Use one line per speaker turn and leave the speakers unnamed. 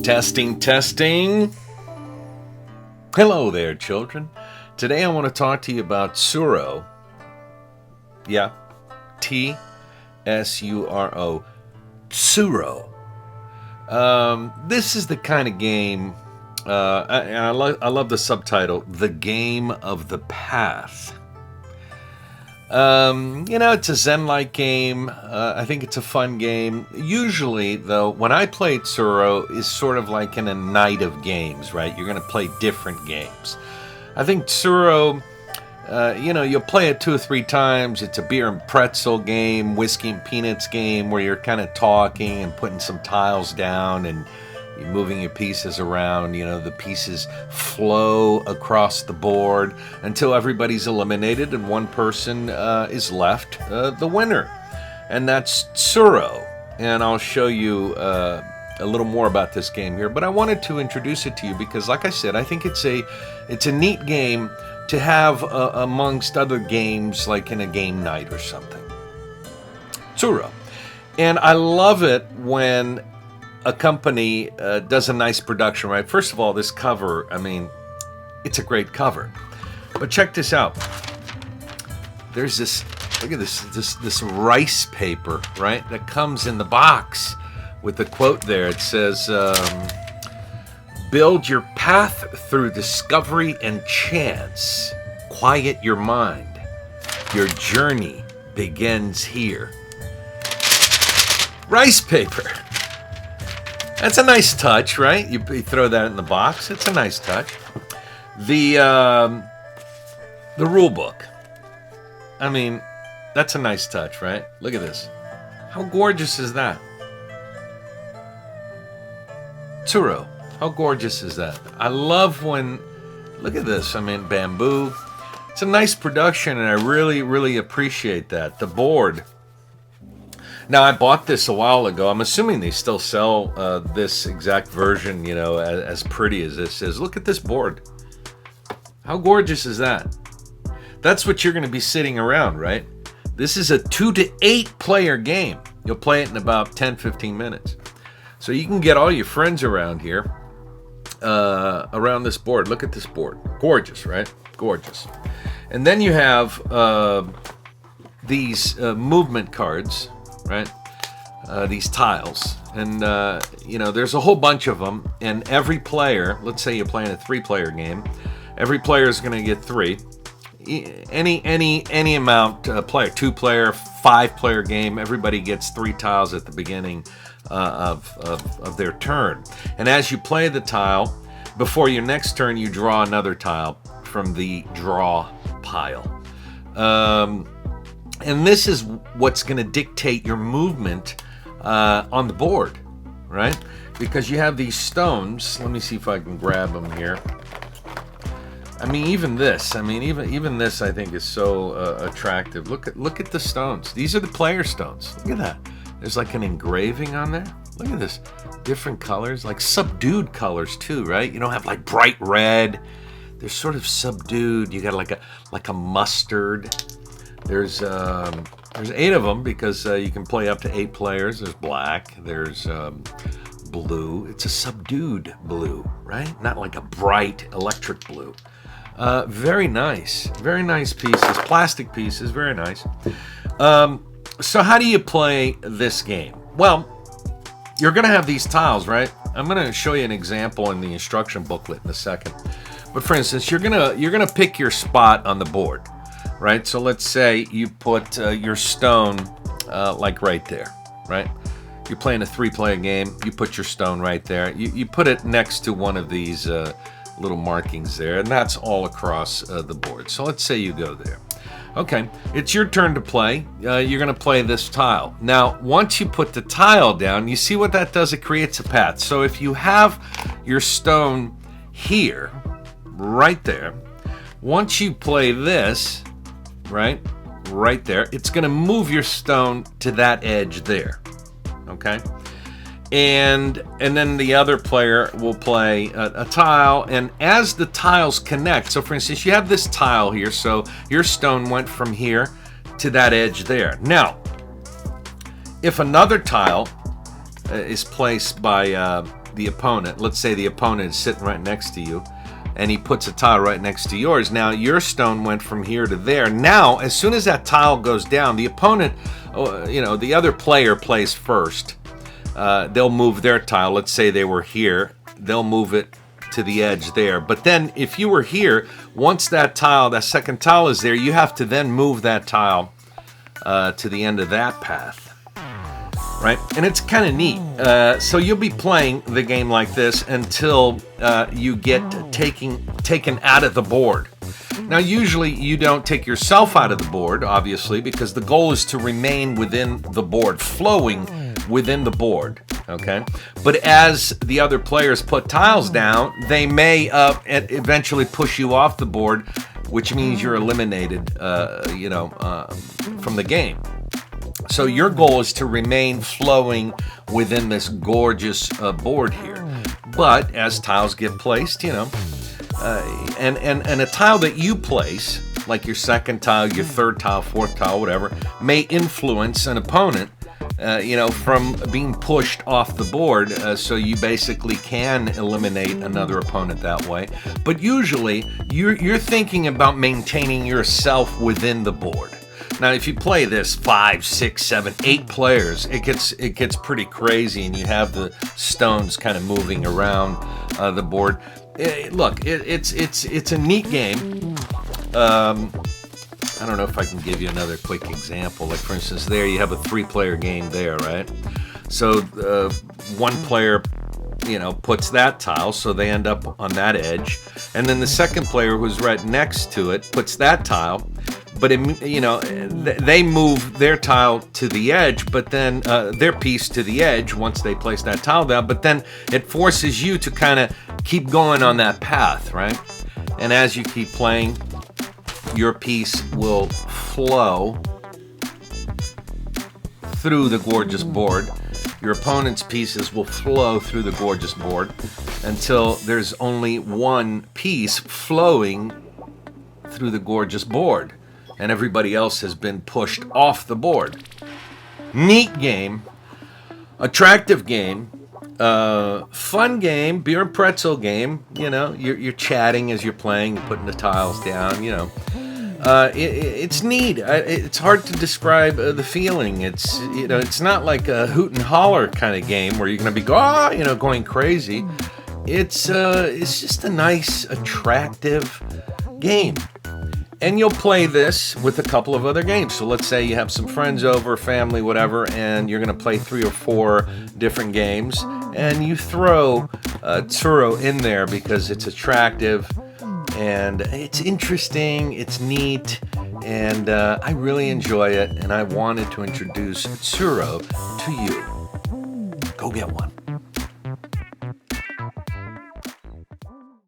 Testing, testing. Hello there, children. Today I want to talk to you about Tsuro. Yeah, T-S-U-R-O. Tsuro. This is the kind of game, I love the subtitle, The Game of the Path. It's a Zen-like game. I think it's a fun game. Usually, though, when I play Tsuro, is sort of like in a night of games, right? You're going to play different games. I think Tsuro, you'll play it 2 or 3 times. It's a beer and pretzel game, whiskey and peanuts game, where you're kind of talking and putting some tiles down and you're moving your pieces around. The pieces flow across the board until everybody's eliminated and one person is left the winner. And that's Tsuro. And I'll show you a little more about this game here. But I wanted to introduce it to you because, like I said, I think it's a neat game to have amongst other games, like in a game night or something. Tsuro. And I love it when a company does a nice production, right? First of all, this cover, it's a great cover. But check this out. There's this, look at this rice paper, right? That comes in the box with the quote there. It says, build your path through discovery and chance. Quiet your mind. Your journey begins here. Rice paper. That's a nice touch, right? You throw that in the box. It's a nice touch. The rule book. That's a nice touch, right? Look at this. How gorgeous is that? Tsuro. How gorgeous is that? I love when... Look at this. Bamboo. It's a nice production, and I really, really appreciate that. The board. Now, I bought this a while ago. I'm assuming they still sell this exact version, as pretty as this is. Look at this board. How gorgeous is that? That's what you're going to be sitting around, right? This is a 2 to 8 player game. You'll play it in about 10-15 minutes. So you can get all your friends around here, around this board. Look at this board. Gorgeous, right? Gorgeous. And then you have these movement cards, right? These tiles. And, there's a whole bunch of them. And every player, let's say you're playing a 3-player game, every player is going to get 3. Any amount, player, 2-player, 5-player game, everybody gets 3 tiles at the beginning of their turn. And as you play the tile, before your next turn, you draw another tile from the draw pile. And this is what's going to dictate your movement on the board, right? Because you have these stones. Let me see if I can grab them here. Even this. Even this, I think, is so attractive. Look at the stones. These are the player stones. Look at that. There's like an engraving on there. Look at this. Different colors, like subdued colors too, right? You don't have like bright red. They're sort of subdued. You got like a mustard. There's 8 of them because you can play up to 8 players. There's black. There's blue. It's a subdued blue, right? Not like a bright electric blue. Very nice. Very nice pieces. Plastic pieces. Very nice. So how do you play this game? Well, you're going to have these tiles, right? I'm going to show you an example in the instruction booklet in a second. But for instance, you're gonna pick your spot on the board. Right, so let's say you put your stone like right there, right? You're playing a 3-player game. You put your stone right there. You put it next to one of these little markings there, and that's all across the board. So let's say you go there. Okay, it's your turn to play. You're going to play this tile. Now, once you put the tile down, you see what that does? It creates a path. So if you have your stone here, right there, once you play this, right there, it's going to move your stone to that edge there, okay? And then the other player will play a tile, and as the tiles connect, so for instance, you have this tile here, so your stone went from here to that edge there. Now, if another tile is placed by the opponent, let's say the opponent is sitting right next to you, and he puts a tile right next to yours. Now your stone went from here to there. Now, as soon as that tile goes down, the opponent, the other player plays first. They'll move their tile. Let's say they were here. They'll move it to the edge there. But then if you were here, once that second tile is there, you have to then move that tile to the end of that path. Right? And it's kind of neat. So you'll be playing the game like this until you get taken out of the board. Now, usually you don't take yourself out of the board, obviously, because the goal is to remain within the board, flowing within the board, okay? But as the other players put tiles down, they may eventually push you off the board, which means you're eliminated, from the game. So your goal is to remain flowing within this gorgeous board here. But as tiles get placed, and a tile that you place, like your second tile, your third tile, fourth tile, whatever, may influence an opponent, from being pushed off the board. So you basically can eliminate another opponent that way. But usually you're thinking about maintaining yourself within the board. Now, if you play this 5, 6, 7, 8 players, it gets pretty crazy, and you have the stones kind of moving around the board. It's a neat game. I don't know if I can give you another quick example. Like, for instance, there you have a 3-player game there, right? So one player, puts that tile, so they end up on that edge, and then the second player, who's right next to it, puts that tile. But they move their tile to the edge, but then their piece to the edge once they place that tile down. But then it forces you to kind of keep going on that path, right? And as you keep playing, your piece will flow through the gorgeous board. Your opponent's pieces will flow through the gorgeous board until there's only one piece flowing through the gorgeous board, and everybody else has been pushed off the board. Neat game, attractive game, fun game, beer and pretzel game. You're chatting as you're playing, putting the tiles down. It's neat. It's hard to describe the feeling. It's not like a hoot and holler kind of game where you're going to be going crazy. It's just a nice, attractive game. And you'll play this with a couple of other games. So let's say you have some friends over, family, whatever, and you're going to play 3 or 4 different games. And you throw Tsuro in there because it's attractive and it's interesting, it's neat, and I really enjoy it. And I wanted to introduce Tsuro to you. Go get one.